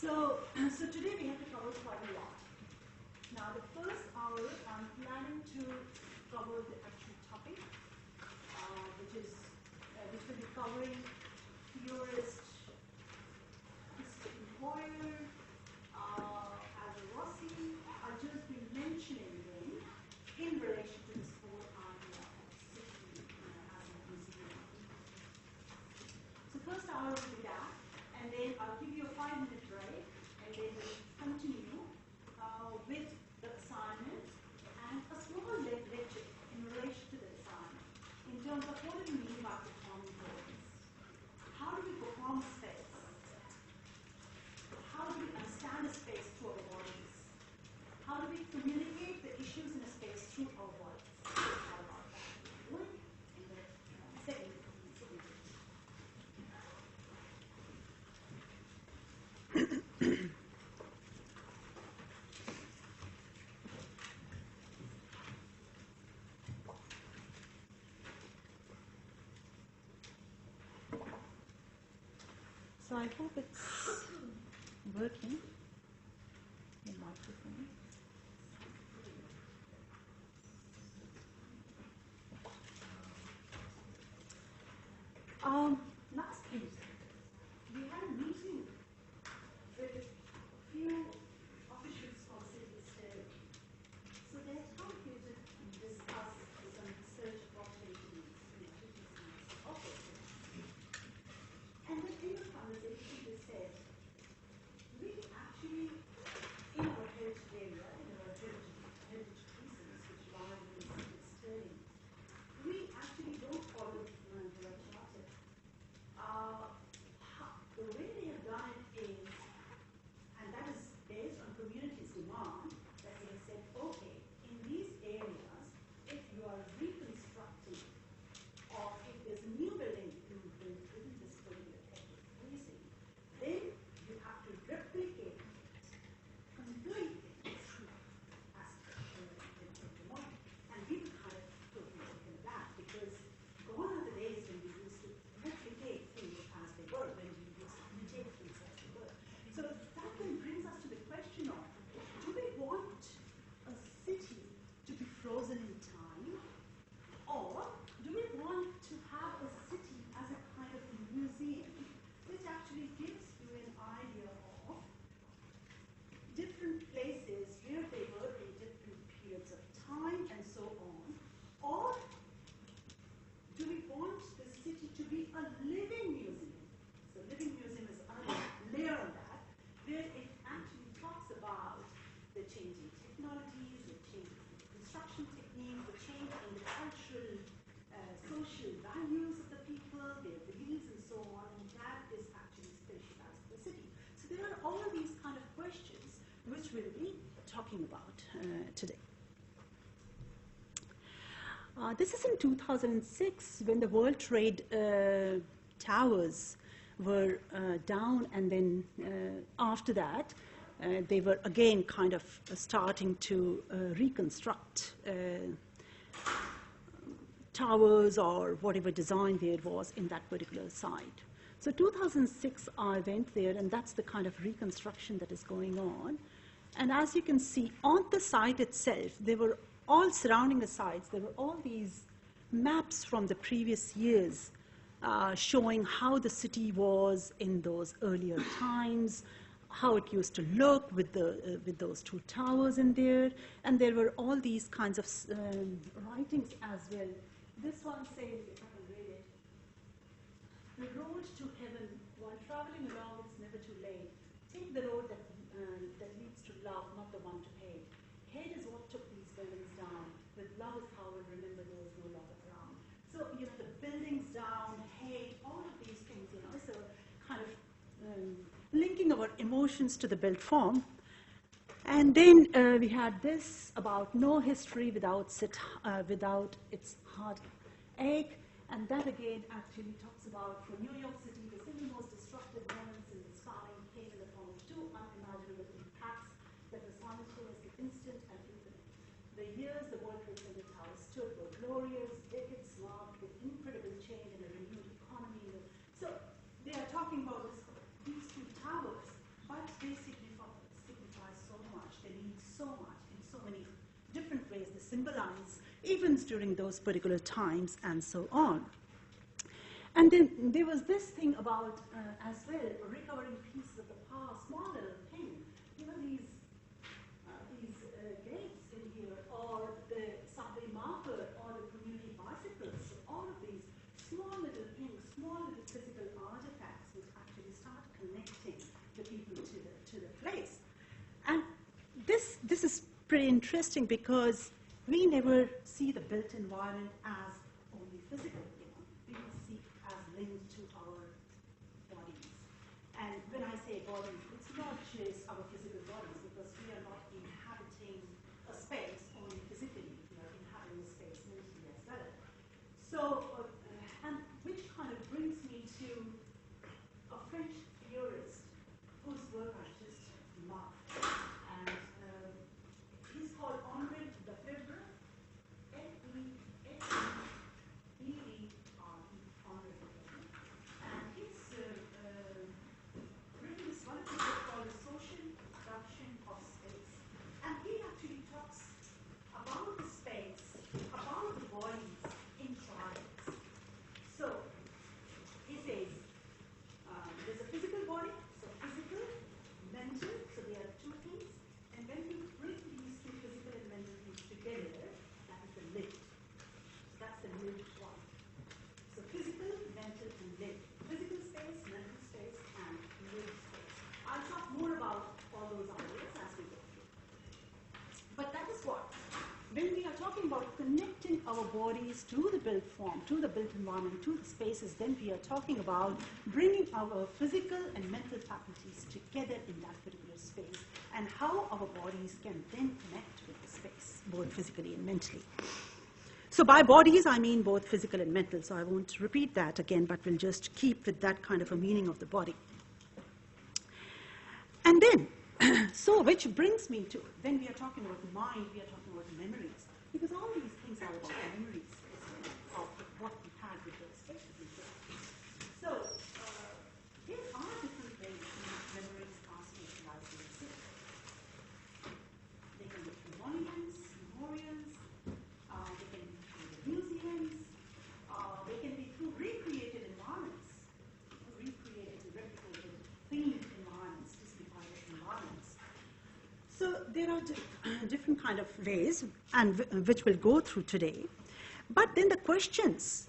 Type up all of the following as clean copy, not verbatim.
So today we have to cover quite a lot. Now the first hour I'm planning to cover the actual topic, which will be covering theorist Christopher Hoyer, Rossi. I'll just be mentioning them in relation to this whole idea of city as a museum. So first hour will be that, and then I'll give you a 5-minute break, and then we'll continue with the assignment and a small lecture in relation to the assignment in terms of what do we mean by performing bodies? How do we perform space? How do we understand a space through our bodies? How do we communicate the issues in a space through our bodies? How about that? In the second. So I hope it's working, the microphone. Last week, we had a meeting with a few officials from civil state. So they had come here to discuss some research opportunities in offices. And then in the conversation, they said, we actually, in our heritage area, in our heritage pieces, which lie in Sterling, we actually don't follow the right charter. The way they have done it is, and that is based on community's demand, that they have said, okay, in these areas, if you are reconstructing, or if there's a new building being built within this particular ethnic precinct, then you have to replicate completely as and we would kind of totally taken that, because gone are the days when we used to replicate things as they were, when we used to imitate things as they were. So that then brings us to the question of, do we want a city to be frozen in time, or do we want to have a city as a kind of museum which actually gives you an idea of different places where they were in different periods of time and so on? Or do we want the city to be a living museum? So living museum is another layer on that, where it actually talks about the changing technologies, the change in construction techniques, the change in the cultural, social values of the people, their beliefs and so on, and that is actually spatialized the city. So there are all these kind of questions which we'll be talking about today. This is in 2006 when the World Trade Towers were down, and then after that they were again kind of starting to reconstruct towers or whatever design there was in that particular site. So 2006 I went there, and that's the kind of reconstruction that is going on. And as you can see on the site itself, they were all surrounding the sites, there were all these maps from the previous years showing how the city was in those earlier times, how it used to look with those two towers in there, and there were all these kinds of writings as well. This one says, if I can read it, the road to heaven, while traveling along, it's never too late. Take the road that leads to love, not the one to hate. Hate is what took these buildings down. With love as power, remember there is no love around. So, you know, the buildings down, hate, all of these things, you know, so kind of linking our emotions to the built form. And then we had this about no history without its heartache. And that again actually talks about, for New York City, the single most destructive moments in its founding came in the form of two unimaginable impacts that were simultaneously instant and infinite. The years the World Trade Center Towers stood were glorious, decades marked with incredible change and a renewed economy. So they are talking about these two towers, but they events during those particular times, and so on. And then there was this thing about, as well, recovering pieces of the past, small little thing. You know, these gates in here, or the subway marker, or the community bicycles, so all of these small little things, small little physical artifacts which actually start connecting the people to the place. And this is pretty interesting because we never see the built environment as only physical. We see it as linked to our bodies. And when I say bodies, it's not just our physical bodies, because we are not inhabiting a space only physically. We are inhabiting a space mentally as well. So, and which kind of brings me to a French theorist whose work I just love. And he's called Henri Lefebvre, and he's written this wonderful book called The Social Production of Space. And he actually talks about the space, about the bodies in triads. So he says there's a physical body, so physical, mental, so there are two things. And when you bring these two physical and mental things together, that is the lived. So that's the lived one. So physical, mental, and lived. Physical space, mental space, and lived space. I'll talk more about all those ideas as we go through. But that is what, when we are talking about connecting our bodies to the built form, to the built environment, to the spaces, then we are talking about bringing our physical and mental faculties together in that particular space, and how our bodies can then connect with the space, both physically and mentally. So by bodies, I mean both physical and mental, so I won't repeat that again, but we'll just keep with that kind of a meaning of the body. And then, so which brings me to, when we are talking about mind, we are talking about memories, because all these things are about memories of what we had with those spaces. So there are different ways in which memories are spatialized in the city. They can be through monuments, memorials, they can be through the museums, they can be through recreated environments, recreated and replicated themed environments, Disney-pilot environments. So there are different kind of ways, and which we'll go through today. But then the questions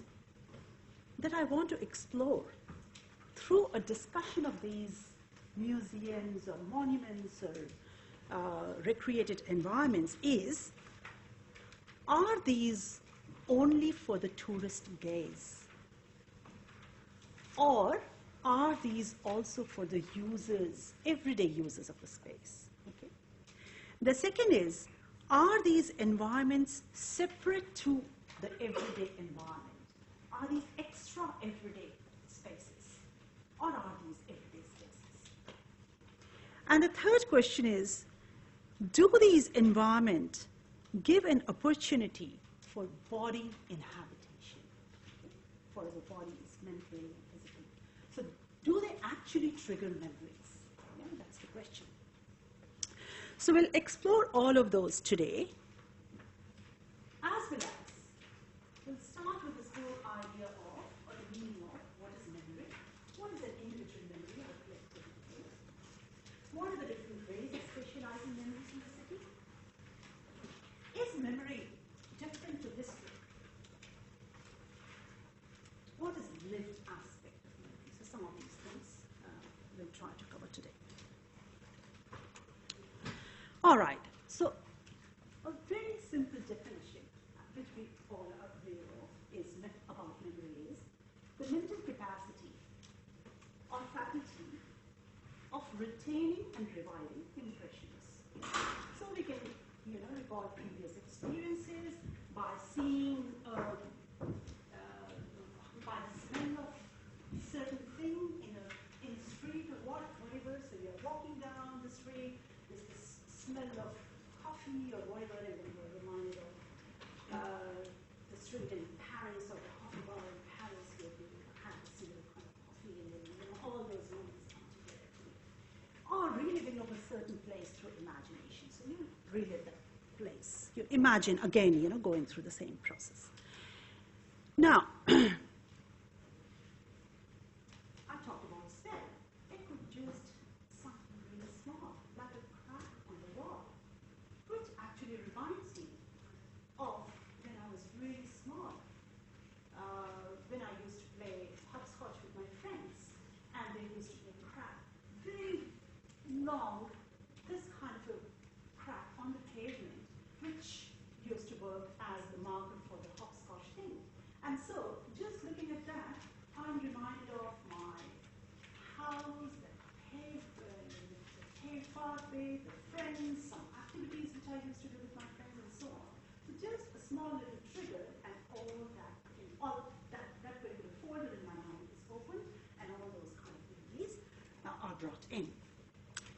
that I want to explore through a discussion of these museums or monuments or recreated environments is, are these only for the tourist gaze? Or are these also for the users, everyday users of the space? Okay. The second is, are these environments separate to the everyday environment? Are these extra everyday spaces? Or are these everyday spaces? And the third question is, do these environments give an opportunity for body inhabitation, okay, for the bodies, mentally and physically? So do they actually trigger memories? Yeah, that's the question. So we'll explore all of those today, as well as we'll start with this whole idea of, or the meaning of, what is memory? What is an individual memory or collective memory? What are the different ways of spatializing memories in the city? Is memory different to history? What is the lived aspect of memory? So some of these things we'll try to cover today. All right, so a very simple definition, which we all are aware of, is about memory is the mental capacity or faculty of retaining and reviving impressions. So we can, recall previous experiences by seeing, by the smell of a certain thing in a street or whatever. So you're walking down the street, there's this smell of coffee or whatever, and you're reminded of the street in Paris or the coffee bar in Paris where you had a similar kind of coffee, and then all those moments come together. Or reliving of a certain place through imagination. So you relive that place. You imagine, again, going through the same process. Now, I talked about cell. It could just something really small, like a crack on the wall, which actually reminds me of when I was really small, when I used to play hopscotch with my friends, and there used to be a crack, very long, this kind of a crack on the pavement, which used to work as the marker for the hopscotch thing. And so, just looking at that, I'm reminded of my house, the paved pathway, the friends, some activities which I used to do with my friends, and so on. So just a small little trigger, and all that particular folder in my mind is opened, and all those kind of memories are brought in.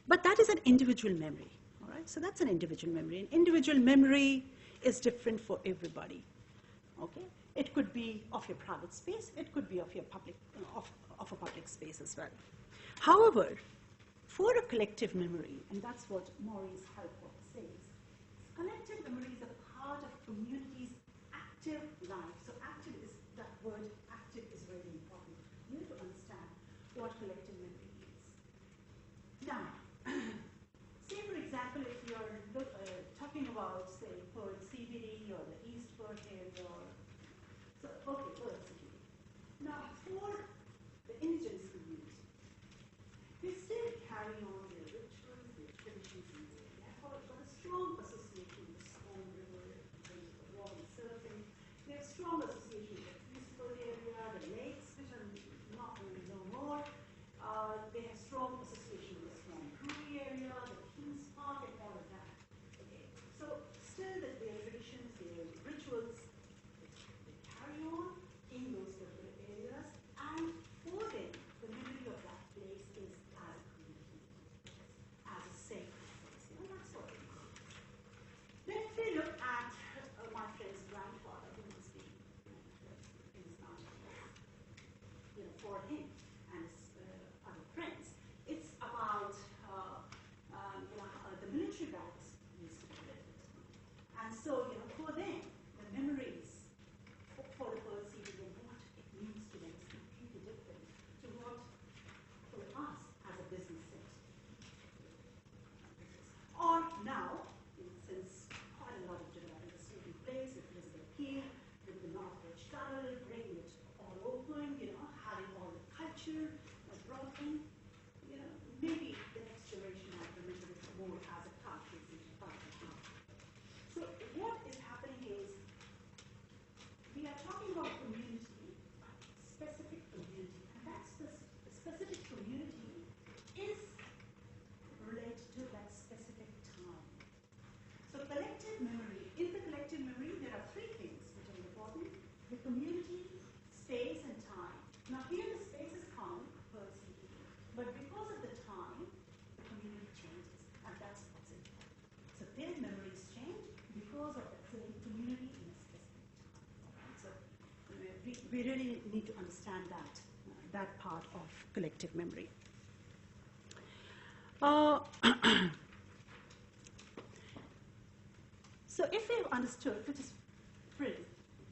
But that is an individual memory, all right? So that's an individual memory. An individual memory is different for everybody, okay? It could be of your private space. It could be of your public, of a public space as well. However, for a collective memory, and that's what Maurice Helford says, collective memory is a part of community's active life. So active is, that word active is really important. You need to understand what collective memory is. Now, say for example, if you're talking about, say, Perth CBD or the East Perth area, so, okay, Perth CBD. Now, for the indigenous community, they still carry on their rituals, their traditions in the area. They have got a strong association with the Swan River in terms of the water surfing. They have strong association with the peaceful area, the lakes, which are not really no more. They have strong association with the Swan Brewery area, the King's Park, and all of that. Okay. So still their traditions, their rituals, they carry on in those particular areas, and for them, the memory of that place is as a community, as a sacred place. That's what it is. Then if we look at my friend's grandfather, who must be for him and his other friends, it's about the military barracks used to be built. And so, for them, the memories for the Perth CBD and what it means to them is completely different to what for us as a business sense. Or now, since quite a lot of development is taking place with Elizabeth Peel, with the Northbridge Tunnel, bringing it all open, having all the culture brought in, maybe the next generation might remember it more as a culture than a culture. So what is happening is, we are talking about community, specific community, and that specific community is related to that specific time. So collective memory, in the collective memory, there are three things which are important: the community, space, and time. Now here the space is common, Perth CBD, but because of the time, the community changes, and that's what's important. So their memories change because of the same community in a specific time. So we really need to understand that part of collective memory. So if we've understood, which is pretty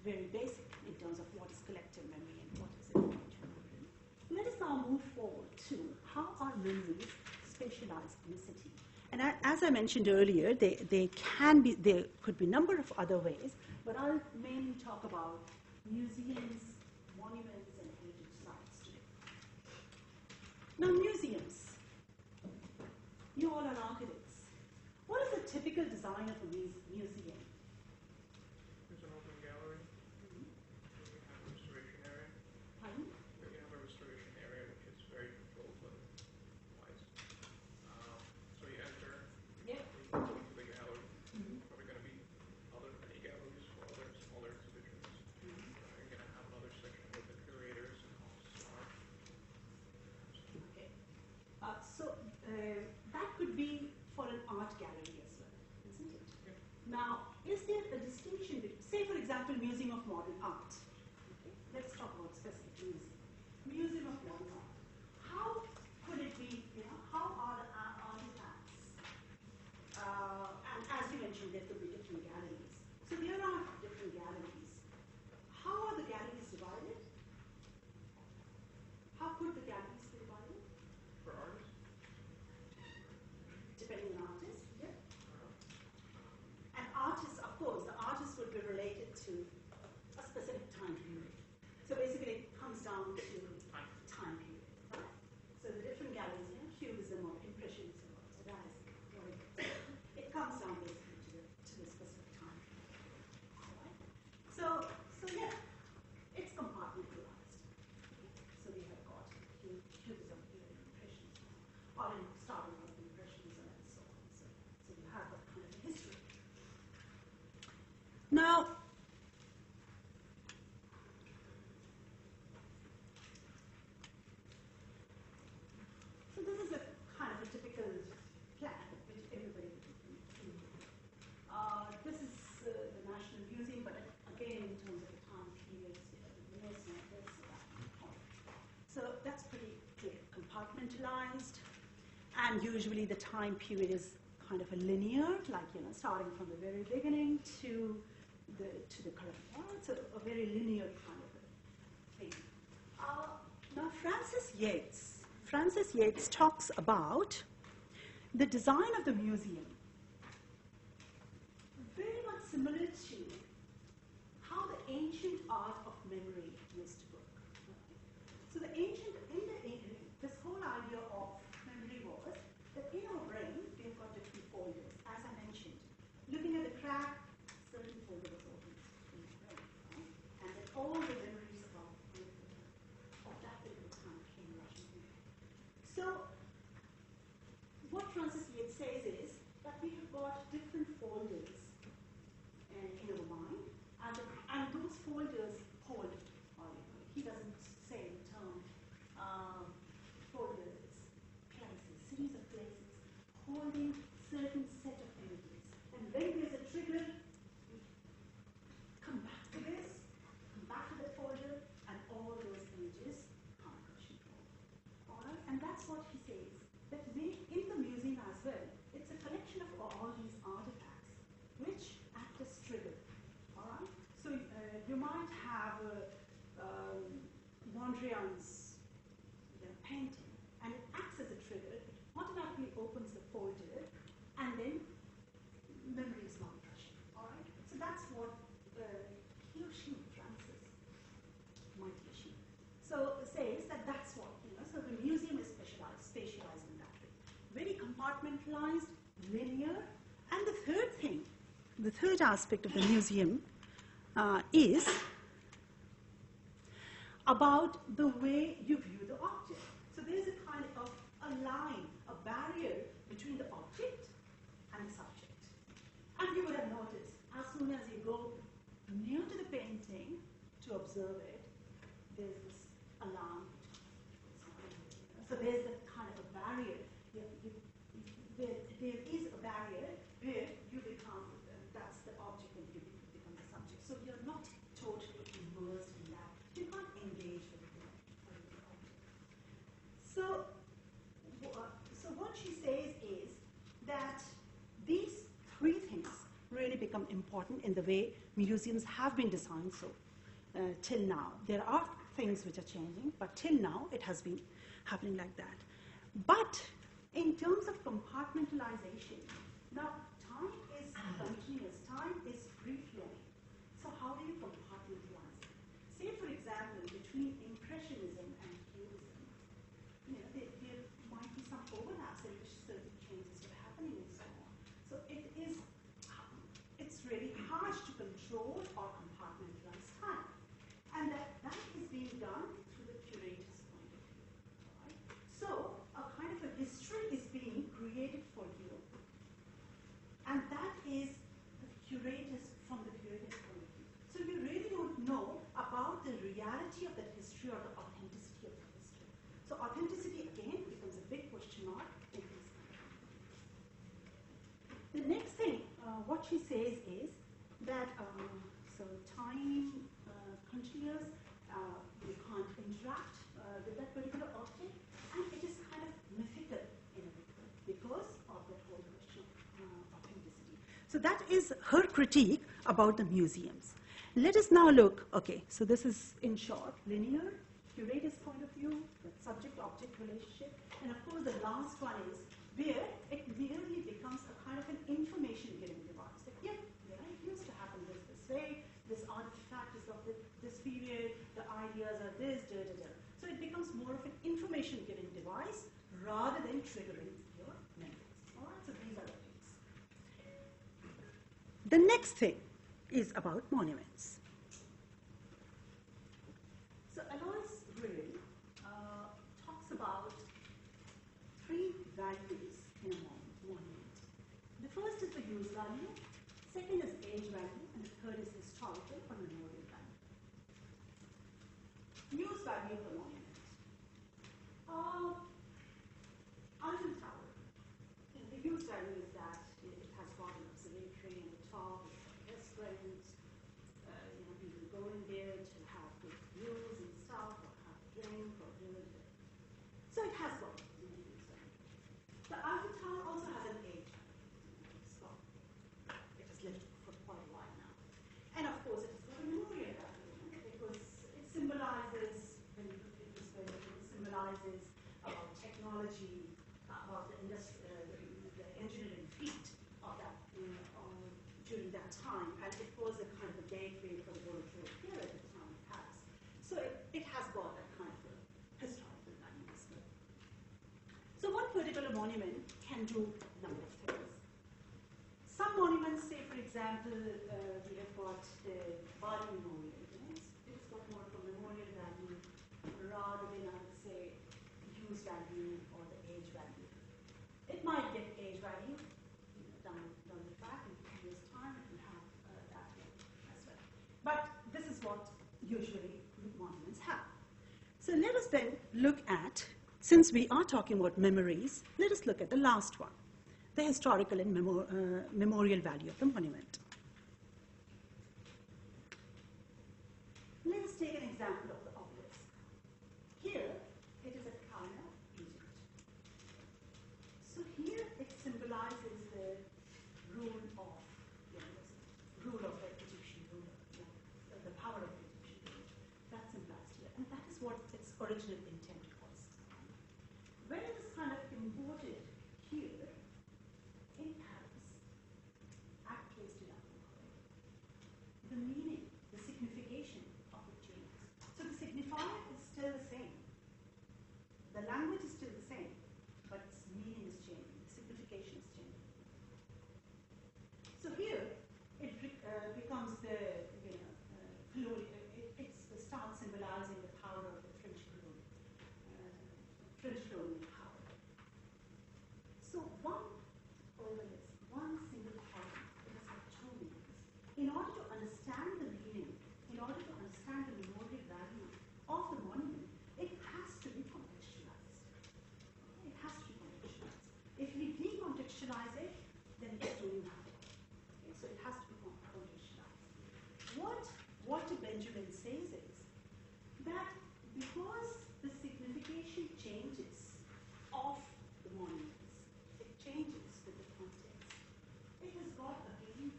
very basic in terms of what is collective memory and what is individual memory, let us now move forward to how are memories spatialized in a city. And as I mentioned earlier, there could be a number of other ways, but I'll mainly talk about museums, monuments, and heritage sites today. Now, museums. You all are architects. What is the typical design of a museum? There's an open gallery. You have a restoration area. Pardon? You have a restoration area which is very controlled and wise. So you enter. Yep. You go into the gallery. Probably going to be other many galleries for other smaller exhibitions. You're going to have another section with the curators and all art. Okay. So that could be for an art gallery as well, isn't it? Yeah. Now, is there a distinction between, say for example, Museum of Modern Art? Okay. Let's talk about specific museum. Museum of Modern Art. How could it be, how are the artifacts? And as you mentioned, there could be different galleries. compartmentalized, and usually the time period is kind of a linear, like starting from the very beginning to the current one. It's a very linear kind of a thing. Now Francis Yates talks about the design of the museum, very much similar to how the ancient art of memory used to work. So this whole idea of memory was that in our brain, we've got different folders, as I mentioned. Looking at the crack, certain folder was open in the brain, right? And then all the memories of that particular time came rushing in. So what Francis Yates says is that we have got different folders in our mind, and those folders hold, he doesn't say the term folders, places, series of places, holding certain set of images. And when there's a trigger, we come back to this, come back to the folder, and all those images come rushing forward. All right? And that's what he says, that in the museum as well, it's a collection of all these artifacts which act as trigger. All right? So you might have Mondrian's painting, and it acts as a trigger. It automatically opens the folder, and then memory is not rushing. All right? So that's what he or she, Francis, might be she. So says that that's what, so the museum is spatialized in that way. Very compartmentalized, linear, and the third aspect of the museum is about the way you view the object. So there's a kind of a line, a barrier between the object and the subject. And you would have noticed, as soon as you go near to the painting to observe it, there's this alarm. So there's a kind of a barrier. There is a barrier where you become, that's the object, and you become the subject. So you're not totally immersed in that. You can't engage with the object. So what she says is that these three things really become important in the way museums have been designed till now. There are things which are changing, but till now it has been happening like that. But in terms of compartmentalization, now time is continuous, time is free-flowing. So how do you compartmentalize it? Say, for example, between Impressionism and Cubism, there might be some overlaps in which certain changes are happening and so on. So it's really hard to control or compartmentalize time. And that is being done through the curator's point of view. Right? So a kind of a history is being created for you, and that is the curator's from the curator's point of view. So you really don't know about the reality of that history or the authenticity of the history. So authenticity again becomes a big question mark in this. The next thing, what she says is that so time continuous, you can't interact with that particular object, and it is kind of mythical in a way because of that whole question of authenticity. So that is her critique about the museums. Let us now look, okay, so this is in short, linear, curator's point of view, the subject-object relationship, and of course the last one is where it merely becomes a kind of an information-giving device. That, yeah, it used to happen this way, this artifact is of this period, the ideas are this, da, da, da. So it becomes more of an information-giving device rather than triggering your memories. All right, so these are the things. The next thing is about monuments. So Alois Grill talks about three values in a monument. The first is the use value, second is age value, and the third is historical or memorial value. Use value of the monument. Eiffel Tower. The use value is that it has got an observatory on the top, it's got restaurants, people go in there to have good views and stuff, or have a drink, or do it. So it has got symbolizes about technology, about the engineering feat of that during that time, and it was a kind of a gateway for the World Trade period at the time it has. So it has got that kind of a historical value as well. So one particular monument can do a number of things. Some monuments, say for example, we have got the Bali Memorial. It's got more of a memorial value rather than, I would say, use value or the age value. It might get age value down the track in a few years' time. It will have that as well. But this is what usually monuments have. So let us then look at, since we are talking about memories, let us look at the last one, the historical and memorial value of the monument. Let us take an example of the obelisk. Here, it is at Cairo, Egypt. So here it symbolizes the rule of the Egyptian ruler, the power of the Egyptian ruler. That's symbolized here, and that is what its original intent was. When it is kind of imported here in Paris, at place de la Concorde, the meaning, the signification of it changes. So the signifier is still the same. The language is still the same, but its meaning is changing. The signification is changing. So here, it becomes the, it starts symbolizing the power of the French colonial power. So one obelisk, one single column, it has got two meanings. In order to understand the meaning, in order to understand the memorial value of the monument, it has to be contextualized. It has to be contextualized. If we decontextualize it, then it's doing nothing. Okay, so it has to be contextualized. What Benjamin says is that because the signification changes of the monuments, it changes with the context. It has got, again,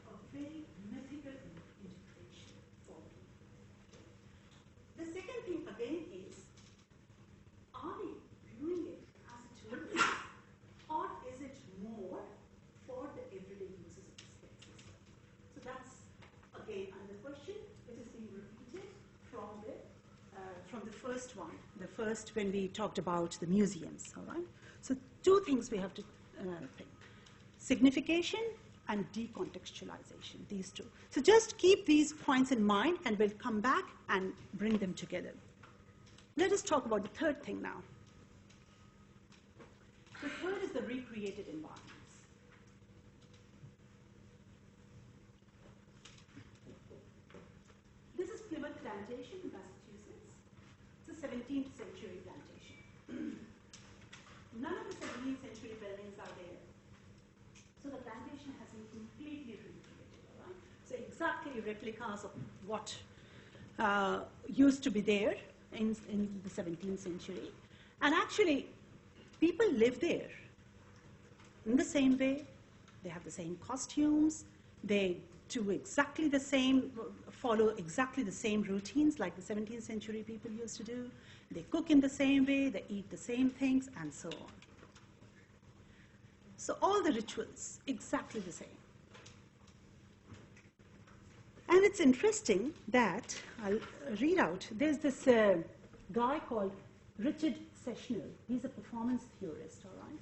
a very mythical integration for me. The second thing, again, is, are we viewing it as a tourist, or is it more for the everyday users of the space as well? So that's, again, another question which is being repeated from the first one, when we talked about the museums, all right? So two things we have to think. Signification and decontextualization, these two. So just keep these points in mind, and we'll come back and bring them together. Let us talk about the third thing now. The third is the recreated environments. This is Plymouth Plantation in Massachusetts. It's a 17th century plantation. None of the 17th century buildings are there. So the plantation has been completely recreated, all right? So exactly replicas of what used to be there in the 17th century. And actually, people live there in the same way. They have the same costumes. They do exactly the same, follow exactly the same routines like the 17th century people used to do. They cook in the same way, they eat the same things, and so on. So all the rituals, exactly the same. And it's interesting that, I'll read out, there's this guy called Richard Seshnell. He's a performance theorist, all right?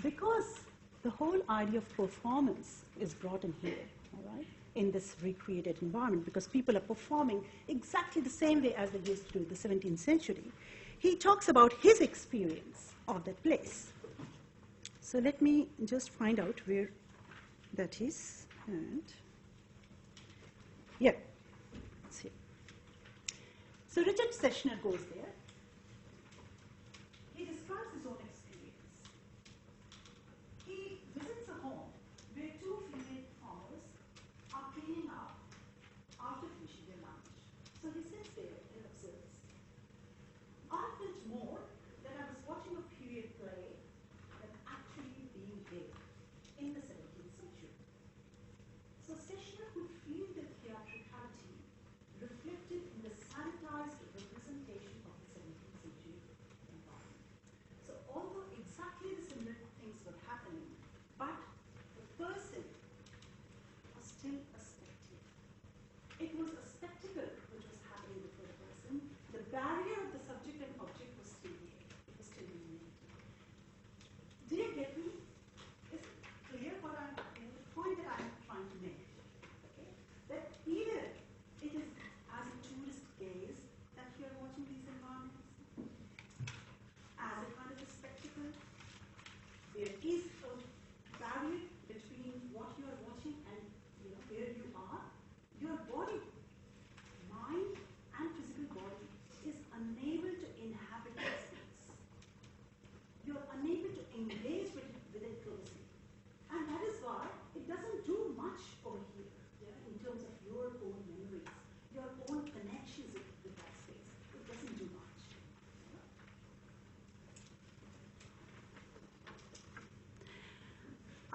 Because the whole idea of performance is brought in here, all right, in this recreated environment, because people are performing exactly the same way as they used to do in the 17th century. He talks about his experience of that place. So let me just find out where that is. And yeah, it's here. So Richard Seshnell goes there. He describes his own experience. He visits a home where two female farmers are cleaning up after finishing their lunch. So he sits there and observes. I felt more that I was watching a period play than actually being there in the 17th century. So Seshnell could feel the theatricality reflected in the sanitized representation of the 17th century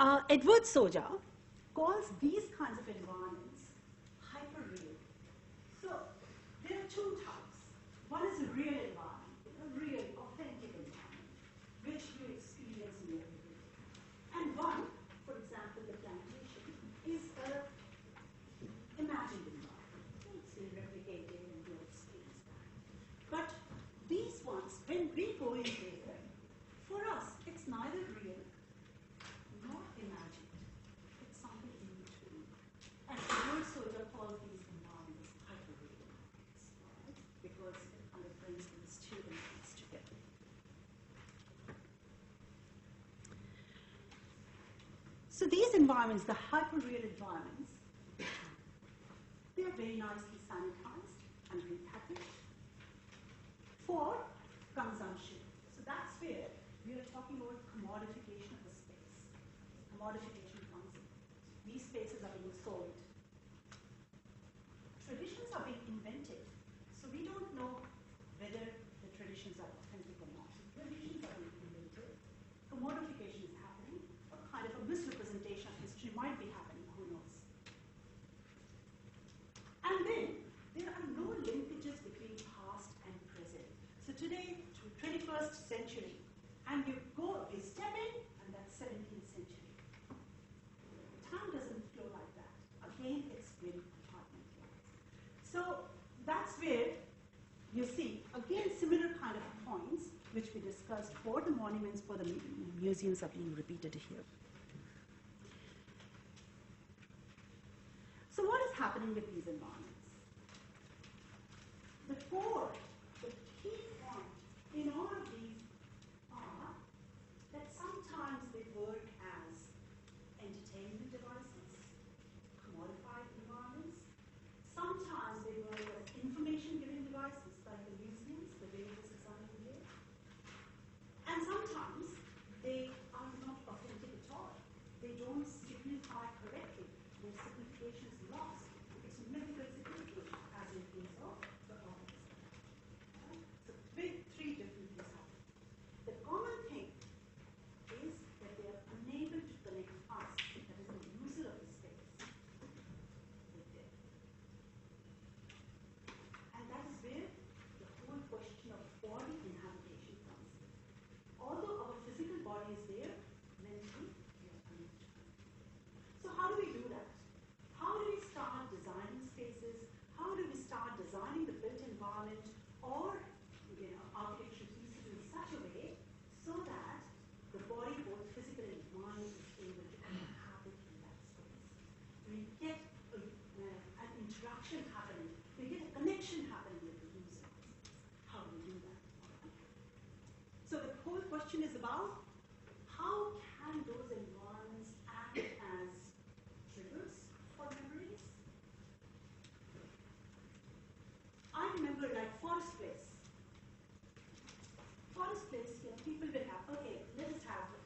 Edward Soja calls these kinds of environments hyper-real. So there are two types. One is a real environment, a real, authentic environment, which you experience in your everyday. And one, for example, the plantation, is an imagined environment. It's been replicated and you experience that. But these ones, when we go in there, for us, it's neither real nor imagined. It's something in between. And Edward Soja calls these environments hyper-real environments, right? Because it kind of brings these two elements together. So these environments, the hyper-real environments, they are very nicely sanitized and repackaged for consumption. So that's where we are talking about commodification of the space. Commodification comes in. These spaces are being sold. Traditions are being invented. So we don't know whether the traditions are authentic or not. Traditions are being invented. Commodification is happening. A kind of a misrepresentation of history might be happening. Who knows? And then there are no linkages between past and present. So today, 21st century, and you step in, and that's 17th century. Time doesn't flow like that. Again, it's very compartmentalized. So that's where you see, again, similar kind of points, which we discussed for the monuments, for the museums are being repeated here. So what is happening with these environments? The key point in all of these are that sometimes they work as entertainment devices, commodified environments. Sometimes they work as information-giving devices, like the museums, the way this is done here. And sometimes they are not authentic at all. They don't signify correctly. Their signification is lost. It's mythical signification, as in case of the office. So three different things happen. The common thing is that they are unable to connect us, that is the user of the space, with them. And that is where the whole question of body inhabitation comes in. Although our physical body is there, mentally we are unable to connect. So how do we do that? How do we start designing spaces? How do we start designing the built environment or architecture pieces in such a way so that the body, both physical and mind, is able to inhabit in that space? We get an interaction happening. We get a connection happening with the user. How do we do that? So the whole question is about how can those environments act as triggers for memories? I remember like Forest Place. Forest Place, people will have, okay, let us have it.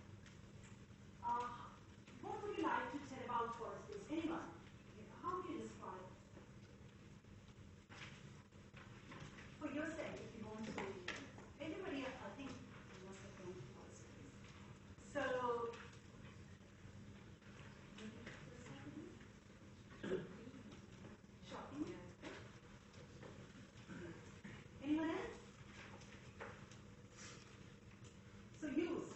What would you like to tell about Forest Place? Anyone? How would you describe it? For yourself, if you want to. Everybody, I think, must have gone to Forest Place. So, shopping. Anyone else? So use.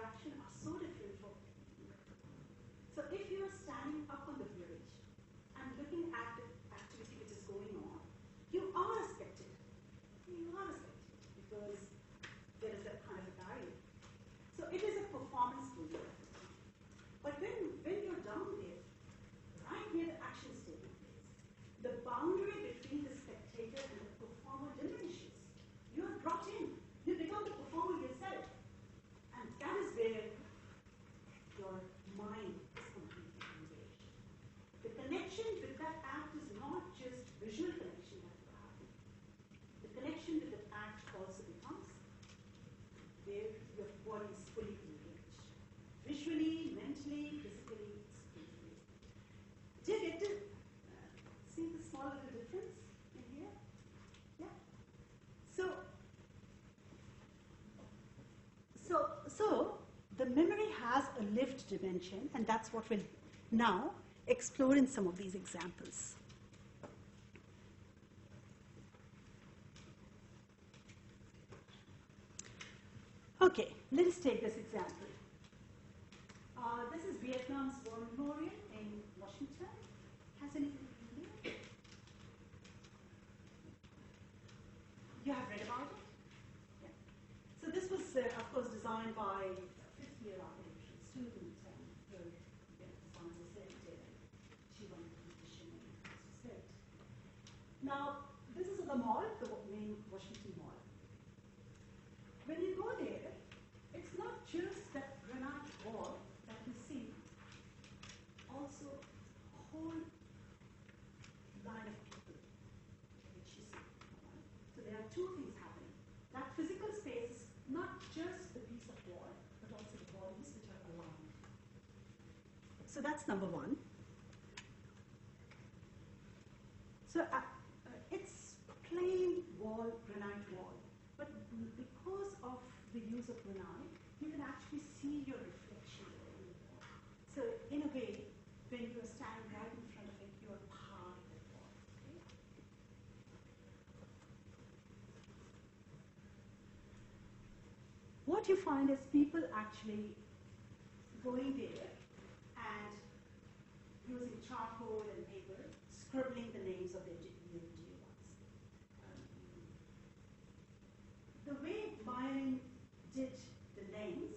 interaction are so different from. So if you're standing up on the bridge and looking at the activity which is going on, you are respected. You are respected because there is that kind of a barrier. So it is a performance building. But when you're down there, right where the action is taking place, the boundary between the spectator and the performer diminishes. You are brought in. You become the performer yourself. And that is where your mind is completely engaged. The connection with that act is not just visual connection that you have. The connection with the act also becomes where your body is fully engaged. Visually, mentally, physically, spiritually. Do you get to see the small little difference in here? Yeah? So the memory has a lived dimension, and that's what we'll now explore in some of these examples. Okay, let us take this example. This is Vietnam's War Memorial in Washington. Has anything been here? You have read about it? Yeah. So this was, of course, designed by a fifth-year architectural student, and her designs were selected, and she won the competition, and this was great. Now, this is the mall, the main Washington Mall. When you go there, it's not just that granite wall that you see, also a whole line of people which you see. So there are two things happening. That physical space is not just the piece of wall, but also the bodies which are around. So that's number one. So it's plain wall, granite wall. But because of the use of granite, you can actually see your reflection in the wall. So in a way, when you're standing right in front of it, you're part of the wall. Okay? What you find is people actually going there and using charcoal and paper, scribbling the names of their dear ones. The way Byron did the names